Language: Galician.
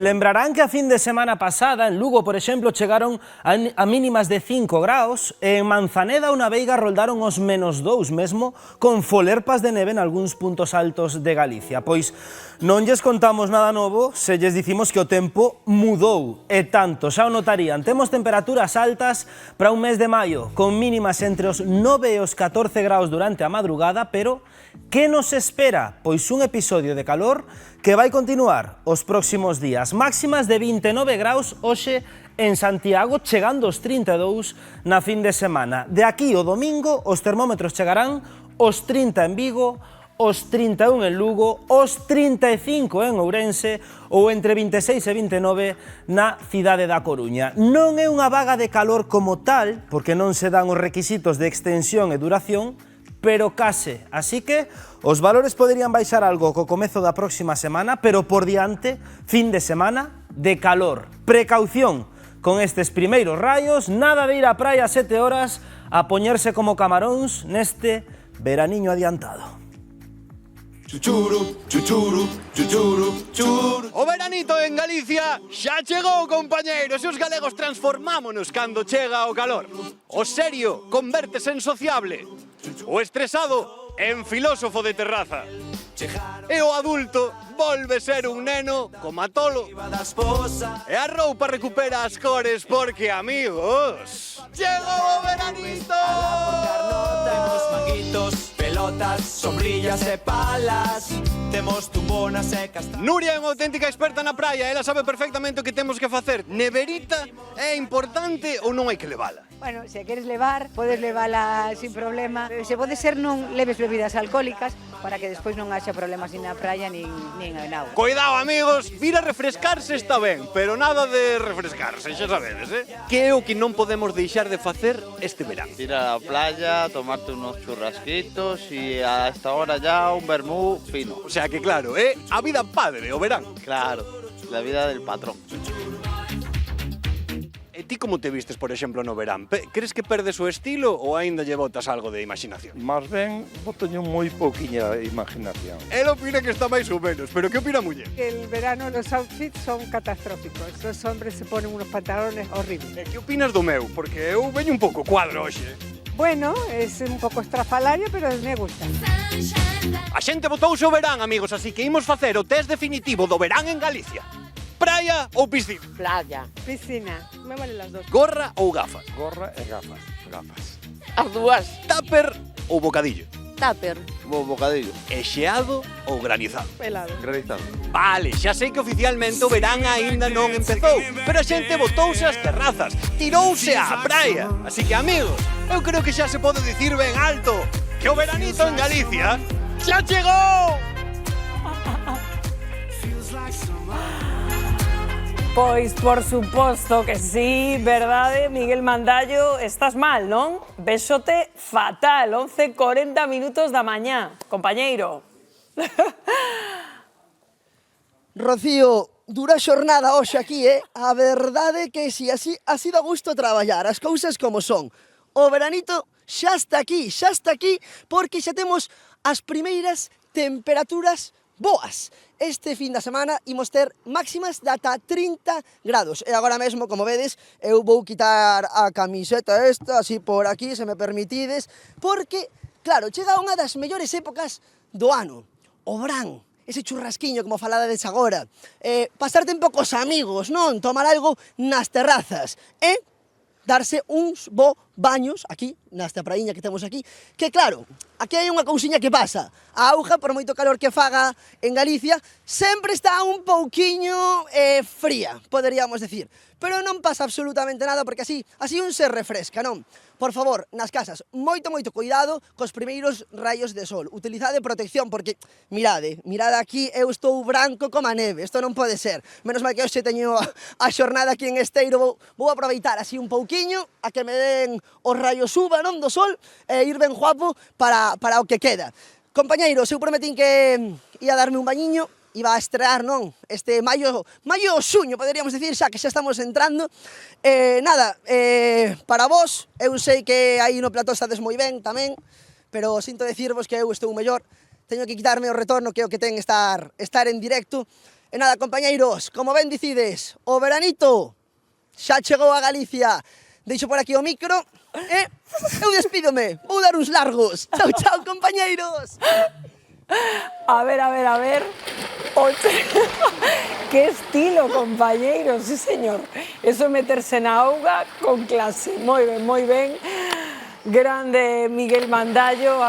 Lembrarán que a fin de semana pasada en Lugo, por exemplo, chegaron a mínimas de 5 graus e en Manzaneda ou na Veiga roldaron os -2 mesmo, con folerpas de neve en algúns puntos altos de Galicia. Pois non lles contamos nada novo se lles dicimos que o tempo mudou, e tanto, xa o notarían. Temos temperaturas altas para un mes de maio, con mínimas entre os 9 e os 14 graus durante a madrugada, pero que nos espera? Pois un episodio de calor que vai continuar os próximos días. Máximas de 29 graus hoxe en Santiago, chegando aos 32 na fin de semana. De aquí ao domingo, os termómetros chegarán aos 30 en Vigo, os 31 en Lugo, os 35 en Ourense ou entre 26 e 29 na cidade da Coruña. Non é unha vaga de calor como tal, porque non se dan os requisitos de extensión e duración, pero case. Así que os valores poderían baixar algo co comezo da próxima semana, pero por diante, fin de semana de calor. Precaución con estes primeiros raios, nada de ir á praia a 7 horas a poñerse como camaróns neste veraniño adiantado. Chuchuru, chuchuru, chuchuru, churu. O veranito en Galicia xa chegou, compañeiros, e os galegos transformámonos cando chega o calor. O serio convértese en sociable, o estresado en filósofo de terraza, e o adulto volve ser un neno coma tolo, e a roupa recupera as cores porque, amigos, chegou o veranito! Temos manguitos, pelotas, sombrillas e palas. Temos tumbonas e castañas. Nuria é unha auténtica experta na praia, ela sabe perfectamente o que temos que facer. Neverita é importante ou non hai que levala? Bueno, se queres levar, podes levala sin problema. Se pode ser non leves bebidas alcohólicas para que despois non haxa problemas nin na praia nin en auga. Cuidado, amigos, vir a refrescarse está ben, pero nada de refrescarse, xa sabedes, Que é o que non podemos deixar de facer este verán? Ir a la playa, tomarte unos churrasquitos y a esta hora ya un vermú fino. O sea que claro, a vida padre o verán. Claro, la vida del patrón. E ti como te vistes, por exemplo, no verán? Crees que perdes o estilo ou aínda lle botas algo de imaginación? Más ben, botoño moi pouquiña imaginación. Él opina que está máis ou menos, pero que opina a muller? El verano los outfits son catastróficos. Los hombres se ponen unos pantalones horribles. E que opinas do meu? Porque eu veño un pouco cuadro hoxe. Bueno, es un poco estrafalario, pero me gusta. A xente botouse o verán, amigos, así que imos facer o test definitivo do verán en Galicia. Praia ou piscina? Playa. Piscina. Me valen las dos. Gorra ou gafas? Gorra e gafas. Gafas. As dúas. Tupper ou bocadillo? Tupper. Bocadillo. E xeado ou granizado? Pelado. Granizado. Vale, xa sei que oficialmente o verán aínda non empezou, pero a xente botouse ás terrazas, tirouse á praia. Así que, amigos, eu creo que xa se pode dicir ben alto que o veranito en Galicia xa chegou! Pois, por suposto que sí, verdade, Miguel Mandallo, estás mal, non? Véxote fatal, 11:40 minutos da mañá, compañeiro. Rocío, dura xornada hoxe aquí, A verdade que si, así dá gusto traballar, as cousas como son. O veranito xa está aquí, porque xa temos as primeiras temperaturas boas. Este fin da semana imos ter máximas de ata 30 grados. E agora mesmo, como vedes, eu vou quitar a camiseta esta, así por aquí, se me permitides, porque, claro, chega unha das mellores épocas do ano, o verán. Ese churrasquiño, como falades agora. Pasar tempo cos amigos, non? Tomar algo nas terrazas. E darse uns bo baños aquí, nesta praíña que temos aquí, que claro, aquí hai unha cousiña que pasa. A auga, por moito calor que faga en Galicia, sempre está un pouquiño fría, poderíamos decir. Pero non pasa absolutamente nada, porque así un se refresca, non? Por favor, nas casas, moito cuidado cos primeiros raios de sol. Utilizade protección, porque, mirade aquí, eu estou branco como a neve, isto non pode ser. Menos mal que hoxe teño a xornada aquí en Esteiro, vou aproveitar así un pouquiño, a que me den os raios UVA, non, do sol, e ir ben guapo para o que queda. Compañeiros, eu prometín que ia darme un bañiño, iba a estrear, non? Este maio xuño, poderíamos dicir, xa que xa estamos entrando. Para vos, eu sei que aí no plató estades moi ben tamén, pero sinto decirvos que eu estou mellor. Teño que quitarme o retorno que é o que ten estar en directo. E nada, compañeiros, como ben dicides, o veranito xa chegou a Galicia. Deixo por aquí o micro e eu despídome. Vou dar uns largos. Chao, chao, compañeiros. A ver. Qué estilo, compañeros, sí señor. Eso é meterse na auga con clase. Moi ben, moi ben. Grande Miguel Mandallo.